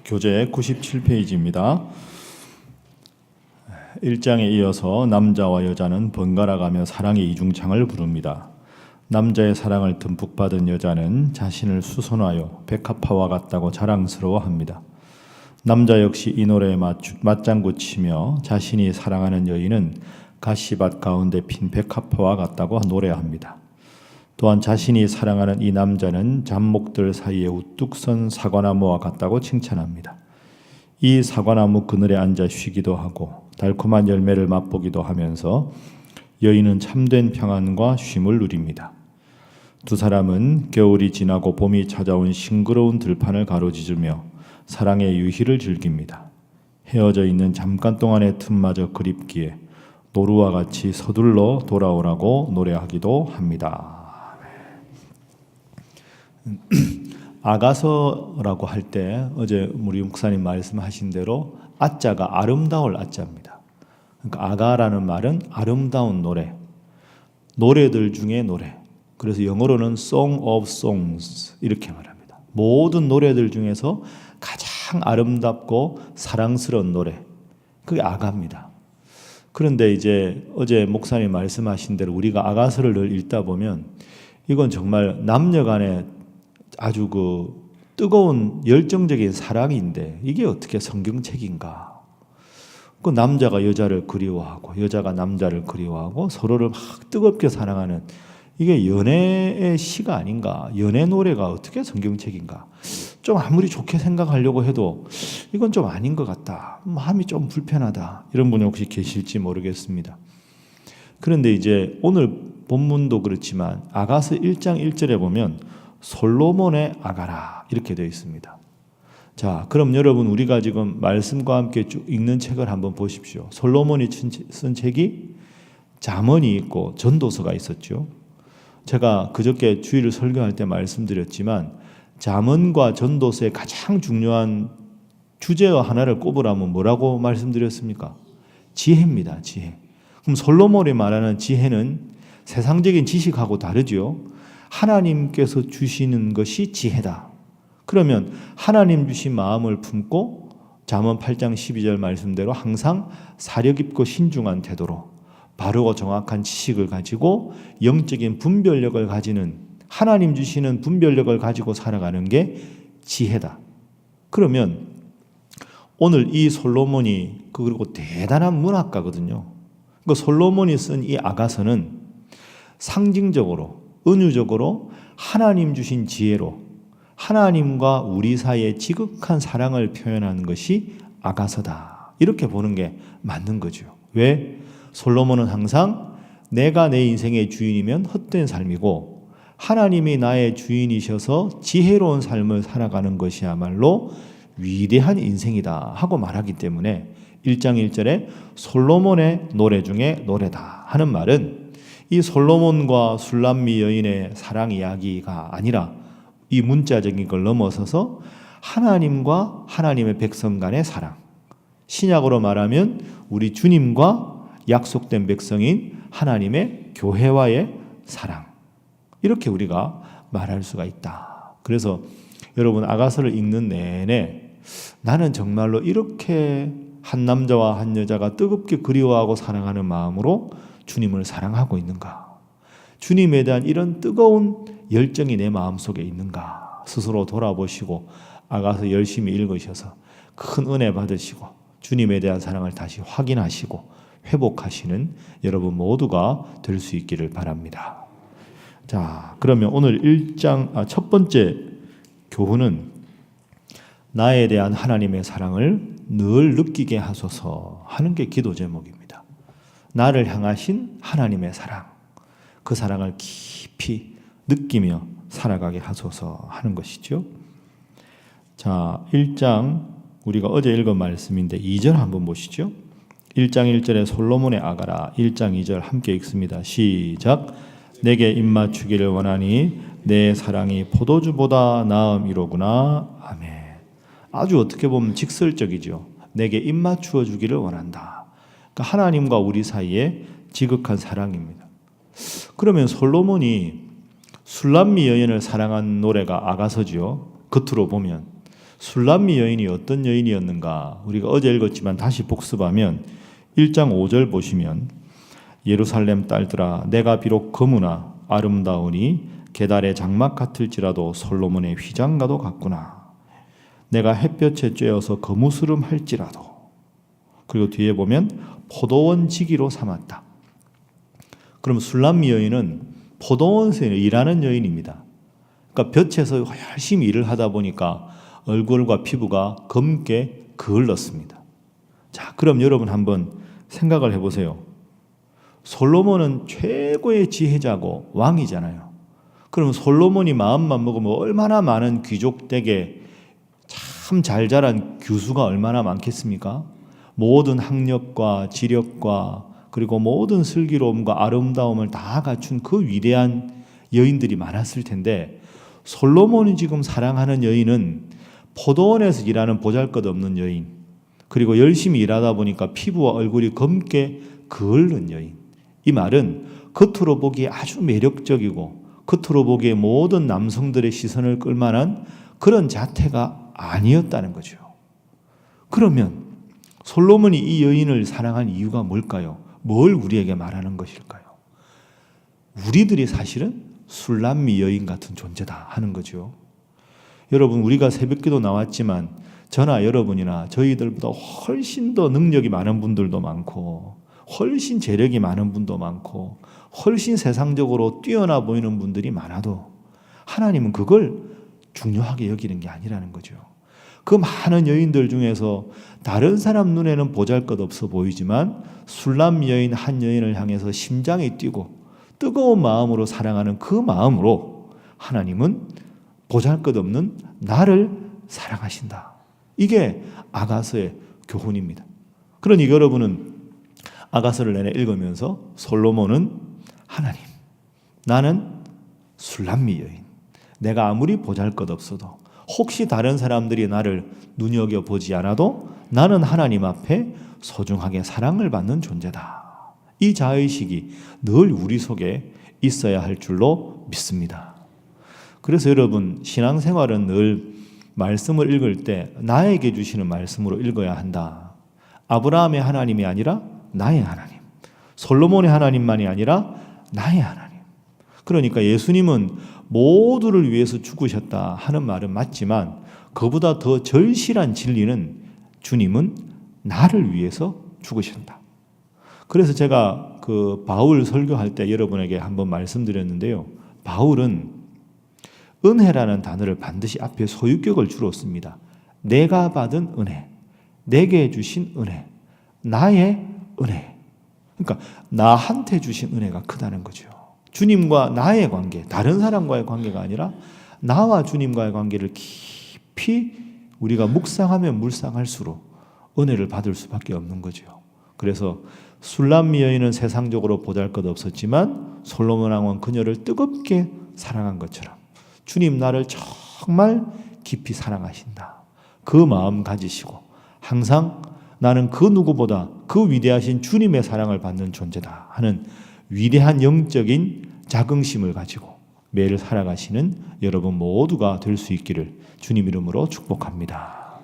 교재 97페이지입니다. 1장에 이어서 남자와 여자는 번갈아 가며 사랑의 이중창을 부릅니다. 남자의 사랑을 듬뿍 받은 여자는 자신을 수선하여 백합화와 같다고 자랑스러워합니다. 남자 역시 이 노래에 맞장구 치며 자신이 사랑하는 여인은 가시밭 가운데 핀 백합화와 같다고 노래합니다. 또한 자신이 사랑하는 이 남자는 잡목들 사이에 우뚝 선 사과나무와 같다고 칭찬합니다. 이 사과나무 그늘에 앉아 쉬기도 하고 달콤한 열매를 맛보기도 하면서 여인은 참된 평안과 쉼을 누립니다. 두 사람은 겨울이 지나고 봄이 찾아온 싱그러운 들판을 가로지르며 사랑의 유희를 즐깁니다. 헤어져 있는 잠깐 동안의 틈마저 그립기에 노루와 같이 서둘러 돌아오라고 노래하기도 합니다. 아가서라고 할 때 어제 우리 목사님 말씀하신 대로 아자가 아름다울 아자입니다. 그러니까 아가라는 말은 아름다운 노래, 노래들 중에 노래. 그래서 영어로는 Song of Songs 이렇게 말합니다. 모든 노래들 중에서 가장 아름답고 사랑스러운 노래, 그게 아가입니다. 그런데 이제 어제 목사님 말씀하신 대로 우리가 아가서를 늘 읽다 보면 이건 정말 남녀간에 아주 뜨거운 열정적인 사랑인데 이게 어떻게 성경책인가? 그 남자가 여자를 그리워하고 여자가 남자를 그리워하고 서로를 막 뜨겁게 사랑하는 이게 연애의 시가 아닌가? 연애 노래가 어떻게 성경책인가? 좀 아무리 좋게 생각하려고 해도 이건 좀 아닌 것 같다. 마음이 좀 불편하다. 이런 분이 혹시 계실지 모르겠습니다. 그런데 이제 오늘 본문도 그렇지만 아가서 1장 1절에 보면 솔로몬의 아가라 이렇게 되어 있습니다. 자, 그럼 여러분 우리가 지금 말씀과 함께 쭉 읽는 책을 한번 보십시오. 솔로몬이 쓴 책이 잠언이 있고 전도서가 있었죠. 제가 그저께 주일을 설교할 때 말씀드렸지만 잠언과 전도서의 가장 중요한 주제어 하나를 꼽으라면 뭐라고 말씀드렸습니까? 지혜입니다. 지혜. 그럼 솔로몬이 말하는 지혜는 세상적인 지식하고 다르죠. 하나님께서 주시는 것이 지혜다. 그러면 하나님 주신 마음을 품고 잠언 8장 12절 말씀대로 항상 사려 깊고 신중한 태도로 바르고 정확한 지식을 가지고 영적인 분별력을 가지는 하나님 주시는 분별력을 가지고 살아가는 게 지혜다. 그러면 오늘 이 솔로몬이 그리고 대단한 문학가거든요. 그 솔로몬이 쓴 이 아가서는 상징적으로 은유적으로 하나님 주신 지혜로 하나님과 우리 사이의 지극한 사랑을 표현하는 것이 아가서다. 이렇게 보는 게 맞는 거죠. 왜? 솔로몬은 항상 내가 내 인생의 주인이면 헛된 삶이고 하나님이 나의 주인이셔서 지혜로운 삶을 살아가는 것이야말로 위대한 인생이다 하고 말하기 때문에 1장 1절에 솔로몬의 노래 중에 노래다 하는 말은 이 솔로몬과 술람미 여인의 사랑 이야기가 아니라 이 문자적인 걸 넘어서서 하나님과 하나님의 백성 간의 사랑, 신약으로 말하면 우리 주님과 약속된 백성인 하나님의 교회와의 사랑, 이렇게 우리가 말할 수가 있다. 그래서 여러분 아가서를 읽는 내내 나는 정말로 이렇게 한 남자와 한 여자가 뜨겁게 그리워하고 사랑하는 마음으로 주님을 사랑하고 있는가? 주님에 대한 이런 뜨거운 열정이 내 마음속에 있는가? 스스로 돌아보시고 아가서 열심히 읽으셔서 큰 은혜 받으시고 주님에 대한 사랑을 다시 확인하시고 회복하시는 여러분 모두가 될 수 있기를 바랍니다. 자, 그러면 오늘 1장 첫 번째 교훈은 나에 대한 하나님의 사랑을 늘 느끼게 하소서 하는 게 기도 제목입니다. 나를 향하신 하나님의 사랑, 그 사랑을 깊이 느끼며 살아가게 하소서 하는 것이죠. 자, 1장 우리가 어제 읽은 말씀인데 2절 한번 보시죠. 1장 1절에 솔로몬의 아가라 1장 2절 함께 읽습니다. 시작. 내게 입맞추기를 원하니 내 사랑이 포도주보다 나음이로구나. 아멘. 아주 어떻게 보면 직설적이죠. 내게 입맞추어 주기를 원한다. 그러니까 하나님과 우리 사이에 지극한 사랑입니다. 그러면 솔로몬이 술람미 여인을 사랑한 노래가 아가서지요. 겉으로 보면 술람미 여인이 어떤 여인이었는가? 우리가 어제 읽었지만 다시 복습하면 1장 5절 보시면 예루살렘 딸들아 내가 비록 거무나 아름다우니 게달의 장막 같을지라도 솔로몬의 휘장과도 같구나. 내가 햇볕에 쬐어서 거무스름 할지라도. 그리고 뒤에 보면 포도원 지기로 삼았다. 그럼 술람미 여인은 포도원에서 일하는 여인입니다. 그러니까 볕에서 열심히 일을 하다 보니까 얼굴과 피부가 검게 그을렀습니다. 자, 그럼 여러분 한번 생각을 해보세요. 솔로몬은 최고의 지혜자고 왕이잖아요. 그럼 솔로몬이 마음만 먹으면 얼마나 많은 귀족 댁에 참 잘 자란 교수가 얼마나 많겠습니까? 모든 학력과 지력과 그리고 모든 슬기로움과 아름다움을 다 갖춘 그 위대한 여인들이 많았을 텐데 솔로몬이 지금 사랑하는 여인은 포도원에서 일하는 보잘것없는 여인, 그리고 열심히 일하다 보니까 피부와 얼굴이 검게 그을른 여인. 이 말은 겉으로 보기에 아주 매력적이고 겉으로 보기에 모든 남성들의 시선을 끌만한 그런 자태가 아니었다는 거죠. 그러면 솔로몬이 이 여인을 사랑한 이유가 뭘까요? 뭘 우리에게 말하는 것일까요? 우리들이 사실은 술람미 여인 같은 존재다 하는 거죠. 여러분, 우리가 새벽기도 나왔지만 저나 여러분이나 저희들보다 훨씬 더 능력이 많은 분들도 많고 훨씬 재력이 많은 분도 많고 훨씬 세상적으로 뛰어나 보이는 분들이 많아도 하나님은 그걸 중요하게 여기는 게 아니라는 거죠. 그 많은 여인들 중에서 다른 사람 눈에는 보잘것없어 보이지만 술람 여인 한 여인을 향해서 심장이 뛰고 뜨거운 마음으로 사랑하는 그 마음으로 하나님은 보잘것없는 나를 사랑하신다. 이게 아가서의 교훈입니다. 그러니 여러분은 아가서를 내내 읽으면서 솔로몬은 하나님, 나는 술람미 여인, 내가 아무리 보잘것없어도 혹시 다른 사람들이 나를 눈여겨보지 않아도 나는 하나님 앞에 소중하게 사랑을 받는 존재다. 이 자의식이 늘 우리 속에 있어야 할 줄로 믿습니다. 그래서 여러분, 신앙생활은 늘 말씀을 읽을 때 나에게 주시는 말씀으로 읽어야 한다. 아브라함의 하나님이 아니라 나의 하나님, 솔로몬의 하나님만이 아니라 나의 하나님. 그러니까 예수님은 모두를 위해서 죽으셨다 하는 말은 맞지만 그보다 더 절실한 진리는 주님은 나를 위해서 죽으신다. 그래서 제가 그 바울 설교할 때 여러분에게 한번 말씀드렸는데요. 바울은 은혜라는 단어를 반드시 앞에 소유격을 주로 씁니다. 내가 받은 은혜, 내게 주신 은혜, 나의 은혜. 그러니까 나한테 주신 은혜가 크다는 거죠. 주님과 나의 관계, 다른 사람과의 관계가 아니라 나와 주님과의 관계를 깊이 우리가 묵상하면 묵상할수록 은혜를 받을 수밖에 없는 거죠. 그래서 술람미 여인은 세상적으로 보잘것없었지만 솔로몬 왕은 그녀를 뜨겁게 사랑한 것처럼 주님 나를 정말 깊이 사랑하신다. 그 마음 가지시고 항상 나는 그 누구보다 그 위대하신 주님의 사랑을 받는 존재다 하는 위대한 영적인 자긍심을 가지고 매일 살아가시는 여러분 모두가 될 수 있기를 주님 이름으로 축복합니다.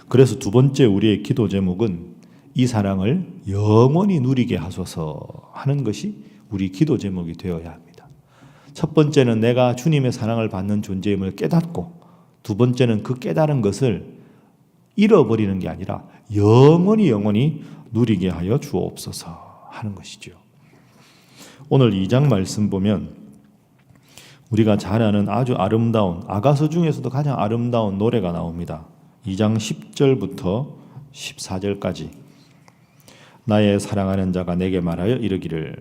그래서 두 번째 우리의 기도 제목은 이 사랑을 영원히 누리게 하소서 하는 것이 우리 기도 제목이 되어야 합니다. 첫 번째는 내가 주님의 사랑을 받는 존재임을 깨닫고, 두 번째는 그 깨달은 것을 잃어버리는 게 아니라 영원히 누리게 하여 주옵소서 하는 것이죠. 오늘 2장 말씀 보면 우리가 잘 아는 아주 아름다운, 아가서 중에서도 가장 아름다운 노래가 나옵니다. 2장 10절부터 14절까지 나의 사랑하는 자가 내게 말하여 이르기를,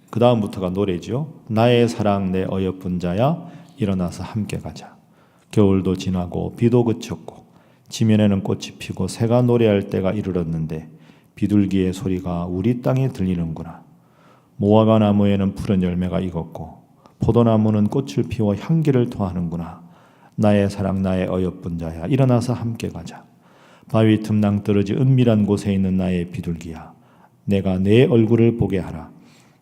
그 다음부터가 노래죠. 나의 사랑 내 어여쁜 자야 일어나서 함께 가자. 겨울도 지나고 비도 그쳤고 지면에는 꽃이 피고 새가 노래할 때가 이르렀는데 비둘기의 소리가 우리 땅에 들리는구나. 무화과 나무에는 푸른 열매가 익었고 포도나무는 꽃을 피워 향기를 토하는구나. 나의 사랑 나의 어여쁜 자야 일어나서 함께 가자. 바위 틈 낭떠러지 은밀한 곳에 있는 나의 비둘기야, 내가 내 얼굴을 보게 하라.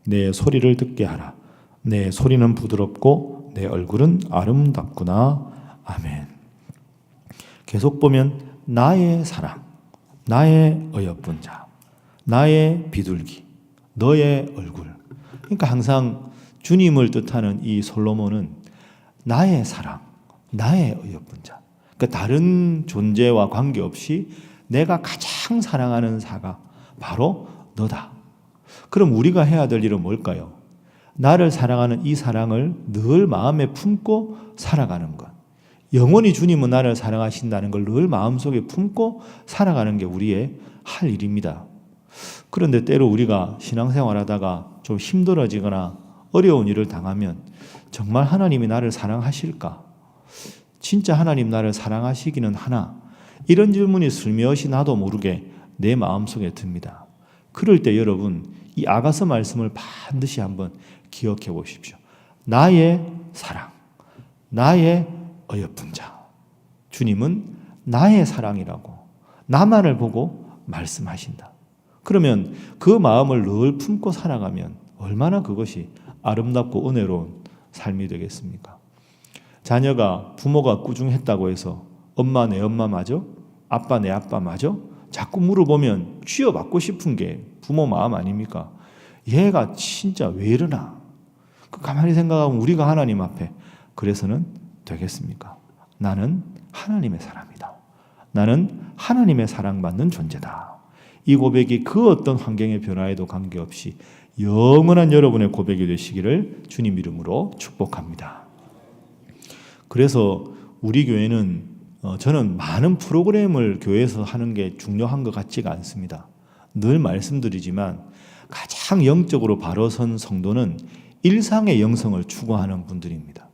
내 소리를 듣게 하라. 내 소리는 부드럽고 내 얼굴은 아름답구나. 아멘. 계속 보면 나의 사랑, 나의 어여쁜 자, 나의 비둘기, 너의 얼굴. 그러니까 항상 주님을 뜻하는 이 솔로몬은 나의 사랑, 나의 어여쁜 자. 그러니까 다른 존재와 관계없이 내가 가장 사랑하는 사가 바로 너다. 그럼 우리가 해야 될 일은 뭘까요? 나를 사랑하는 이 사랑을 늘 마음에 품고 살아가는 것. 영원히 주님은 나를 사랑하신다는 걸 늘 마음속에 품고 살아가는 게 우리의 할 일입니다. 그런데 때로 우리가 신앙생활하다가 좀 힘들어지거나 어려운 일을 당하면 정말 하나님이 나를 사랑하실까? 진짜 하나님 나를 사랑하시기는 하나? 이런 질문이 슬며시 나도 모르게 내 마음속에 듭니다. 그럴 때 여러분 이 아가서 말씀을 반드시 한번 기억해 보십시오. 나의 사랑, 나의 어여쁜 자. 주님은 나의 사랑이라고 나만을 보고 말씀하신다. 그러면 그 마음을 늘 품고 살아가면 얼마나 그것이 아름답고 은혜로운 삶이 되겠습니까? 자녀가 부모가 꾸중했다고 해서 엄마 내 엄마 맞아? 아빠 내 아빠 맞아? 자꾸 물어보면 쥐어받고 싶은 게 부모 마음 아닙니까? 얘가 진짜 왜 이러나? 가만히 생각하면 우리가 하나님 앞에 그래서는 되겠습니까? 나는 하나님의 사람이다. 나는 하나님의 사랑받는 존재다. 이 고백이 그 어떤 환경의 변화에도 관계없이 영원한 여러분의 고백이 되시기를 주님 이름으로 축복합니다. 그래서 우리 교회는 저는 많은 프로그램을 교회에서 하는 게 중요한 것 같지가 않습니다. 늘 말씀드리지만 가장 영적으로 바로 선 성도는 일상의 영성을 추구하는 분들입니다.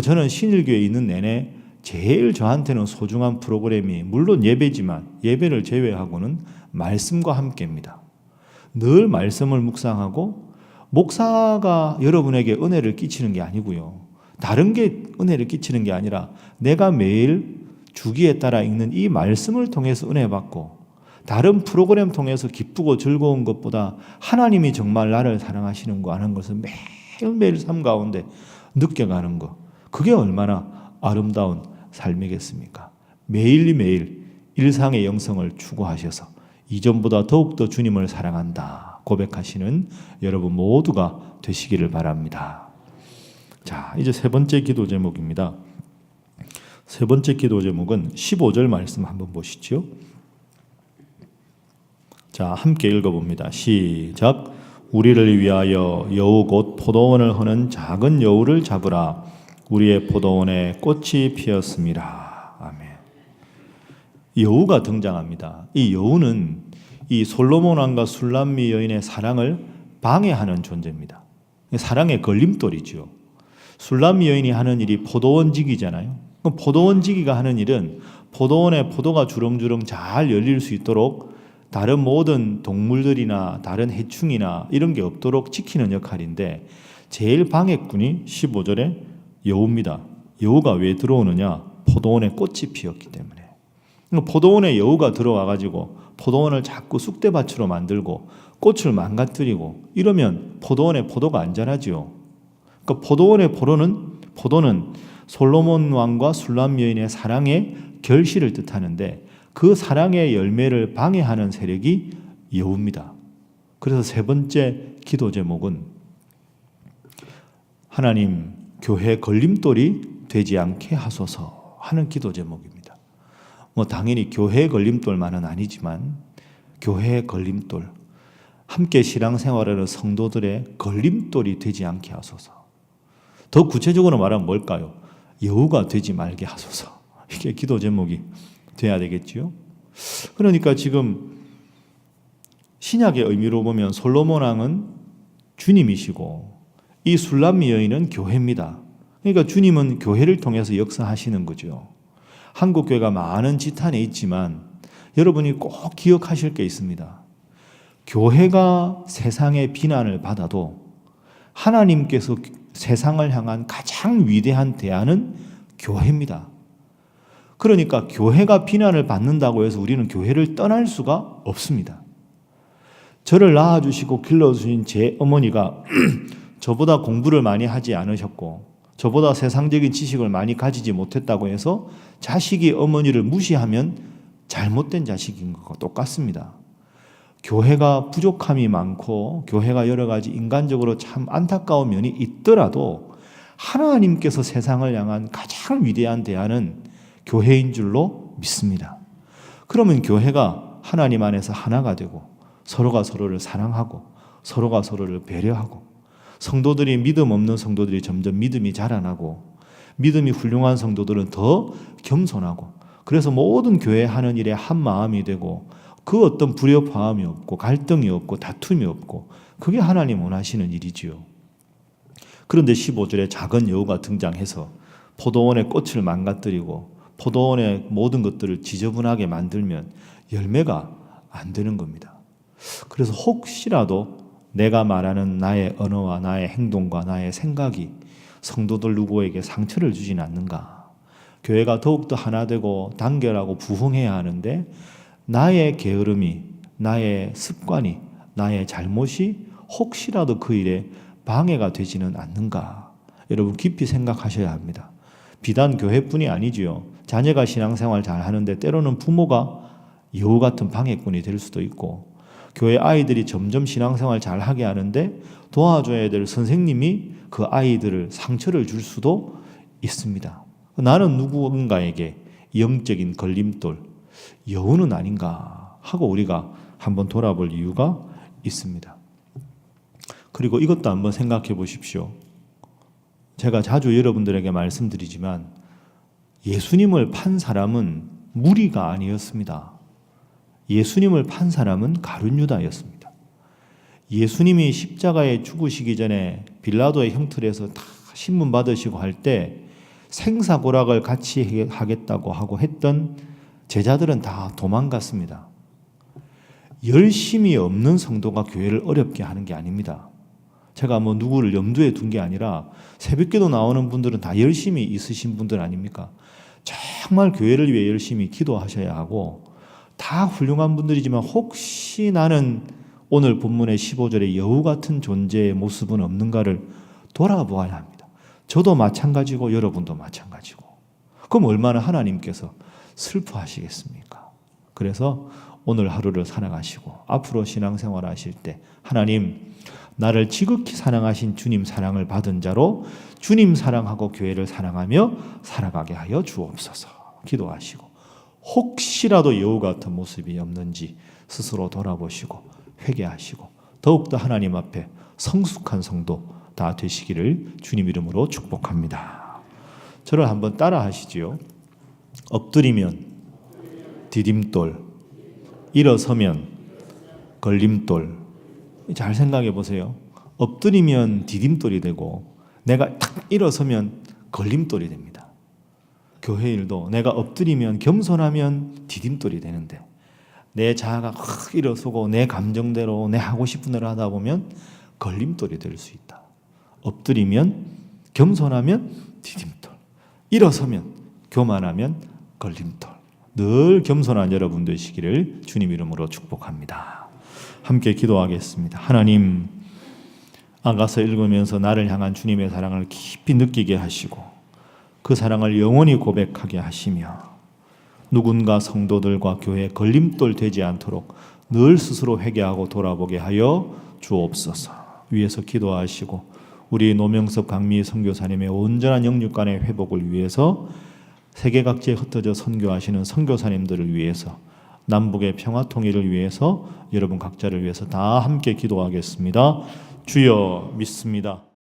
저는 신일교회에 있는 내내 제일 저한테는 소중한 프로그램이 물론 예배지만 예배를 제외하고는 말씀과 함께입니다. 늘 말씀을 묵상하고 목사가 여러분에게 은혜를 끼치는 게 아니고요. 다른 게 은혜를 끼치는 게 아니라 내가 매일 주기에 따라 읽는 이 말씀을 통해서 은혜 받고 다른 프로그램 통해서 기쁘고 즐거운 것보다 하나님이 정말 나를 사랑하시는 거 아는 것을 매일매일 삶 가운데 느껴가는 것. 그게 얼마나 아름다운 삶이겠습니까? 매일매일 일상의 영성을 추구하셔서 이전보다 더욱더 주님을 사랑한다 고백하시는 여러분 모두가 되시기를 바랍니다. 자, 이제 세 번째 기도 제목입니다. 세 번째 기도 제목은 15절 말씀 한번 보시죠. 자, 함께 읽어봅니다. 시작. 우리를 위하여 여우 곧 포도원을 허는 작은 여우를 잡으라. 우리의 포도원에 꽃이 피었습니다. 아멘. 여우가 등장합니다. 이 여우는 이 솔로몬 왕과 술람미 여인의 사랑을 방해하는 존재입니다. 사랑의 걸림돌이죠. 술람미 여인이 하는 일이 포도원지기잖아요. 그럼 포도원지기가 하는 일은 포도원에 포도가 주렁주렁 잘 열릴 수 있도록 다른 모든 동물들이나 다른 해충이나 이런 게 없도록 지키는 역할인데 제일 방해꾼이 15절에 여우입니다. 여우가 왜 들어오느냐? 포도원에 꽃이 피었기 때문에. 포도원에 여우가 들어와 가지고 포도원을 자꾸 쑥대밭으로 만들고 꽃을 망가뜨리고 이러면 포도원에 포도가 안 자라지요. 그러니까 포도원의 포도는 솔로몬 왕과 술람 여인의 사랑의 결실을 뜻하는데 그 사랑의 열매를 방해하는 세력이 여우입니다. 그래서 세 번째 기도 제목은 하나님 교회 걸림돌이 되지 않게 하소서 하는 기도 제목입니다. 당연히 교회 걸림돌만은 아니지만 교회의 걸림돌, 함께 신앙생활하는 성도들의 걸림돌이 되지 않게 하소서. 더 구체적으로 말하면 뭘까요? 여우가 되지 말게 하소서. 이게 기도 제목이 돼야 되겠지요. 그러니까 지금 신약의 의미로 보면 솔로몬 왕은 주님이시고 이 술람미 여인은 교회입니다. 그러니까 주님은 교회를 통해서 역사하시는 거죠. 한국 교회가 많은 지탄에 있지만 여러분이 꼭 기억하실 게 있습니다. 교회가 세상의 비난을 받아도 하나님께서 세상을 향한 가장 위대한 대안은 교회입니다. 그러니까 교회가 비난을 받는다고 해서 우리는 교회를 떠날 수가 없습니다. 저를 낳아주시고 길러주신 제 어머니가 저보다 공부를 많이 하지 않으셨고 저보다 세상적인 지식을 많이 가지지 못했다고 해서 자식이 어머니를 무시하면 잘못된 자식인 것과 똑같습니다. 교회가 부족함이 많고 교회가 여러 가지 인간적으로 참 안타까운 면이 있더라도 하나님께서 세상을 향한 가장 위대한 대안은 교회인 줄로 믿습니다. 그러면 교회가 하나님 안에서 하나가 되고 서로가 서로를 사랑하고 서로가 서로를 배려하고 성도들이 믿음 없는 성도들이 점점 믿음이 자라나고 믿음이 훌륭한 성도들은 더 겸손하고 그래서 모든 교회 하는 일에 한 마음이 되고 그 어떤 불협화음이 없고 갈등이 없고 다툼이 없고 그게 하나님 원하시는 일이지요. 그런데 15절에 작은 여우가 등장해서 포도원의 꽃을 망가뜨리고 포도원의 모든 것들을 지저분하게 만들면 열매가 안 되는 겁니다. 그래서 혹시라도 내가 말하는 나의 언어와 나의 행동과 나의 생각이 성도들 누구에게 상처를 주진 않는가? 교회가 더욱더 하나 되고 단결하고 부흥해야 하는데 나의 게으름이, 나의 습관이, 나의 잘못이 혹시라도 그 일에 방해가 되지는 않는가? 여러분 깊이 생각하셔야 합니다. 비단 교회뿐이 아니지요. 자녀가 신앙생활 잘 하는데 때로는 부모가 여우 같은 방해꾼이 될 수도 있고 교회 아이들이 점점 신앙생활 잘 하게 하는데 도와줘야 될 선생님이 그 아이들을 상처를 줄 수도 있습니다. 나는 누군가에게 영적인 걸림돌, 여우는 아닌가 하고 우리가 한번 돌아볼 이유가 있습니다. 그리고 이것도 한번 생각해 보십시오. 제가 자주 여러분들에게 말씀드리지만 예수님을 판 사람은 무리가 아니었습니다. 예수님을 판 사람은 가룟 유다였습니다. 예수님이 십자가에 죽으시기 전에 빌라도의 형틀에서 다 신문 받으시고 할 때 생사고락을 같이 하겠다고 하고 했던 제자들은 다 도망갔습니다. 열심이 없는 성도가 교회를 어렵게 하는 게 아닙니다. 제가 뭐 누구를 염두에 둔 게 아니라 새벽기도 나오는 분들은 다 열심히 있으신 분들 아닙니까? 정말 교회를 위해 열심히 기도하셔야 하고 다 훌륭한 분들이지만 혹시 나는 오늘 본문의 15절에 여우 같은 존재의 모습은 없는가를 돌아보아야 합니다. 저도 마찬가지고 여러분도 마찬가지고. 그럼 얼마나 하나님께서 슬퍼하시겠습니까? 그래서 오늘 하루를 살아가시고 앞으로 신앙생활 하실 때 하나님 나를 지극히 사랑하신 주님 사랑을 받은 자로 주님 사랑하고 교회를 사랑하며 살아가게 하여 주옵소서 기도하시고 혹시라도 여우 같은 모습이 없는지 스스로 돌아보시고 회개하시고 더욱더 하나님 앞에 성숙한 성도 다 되시기를 주님 이름으로 축복합니다. 저를 한번 따라 하시지요. 엎드리면 디딤돌, 일어서면 걸림돌. 잘 생각해 보세요. 엎드리면 디딤돌이 되고 내가 탁 일어서면 걸림돌이 됩니다. 교회 일도 내가 엎드리면 겸손하면 디딤돌이 되는데 내 자아가 확 일어서고 내 감정대로 내 하고 싶은 대로 하다 보면 걸림돌이 될 수 있다. 엎드리면 겸손하면 디딤돌, 일어서면 교만하면 걸림돌. 늘 겸손한 여러분 되시기를 주님 이름으로 축복합니다. 함께 기도하겠습니다. 하나님, 아가서 읽으면서 나를 향한 주님의 사랑을 깊이 느끼게 하시고 그 사랑을 영원히 고백하게 하시며 누군가 성도들과 교회에 걸림돌 되지 않도록 늘 스스로 회개하고 돌아보게 하여 주옵소서. 위에서 기도하시고 우리 노명섭 강미 선교사님의 온전한 영육간의 회복을 위해서 세계 각지에 흩어져 선교하시는 선교사님들을 위해서 남북의 평화 통일을 위해서 여러분 각자를 위해서 다 함께 기도하겠습니다. 주여 믿습니다.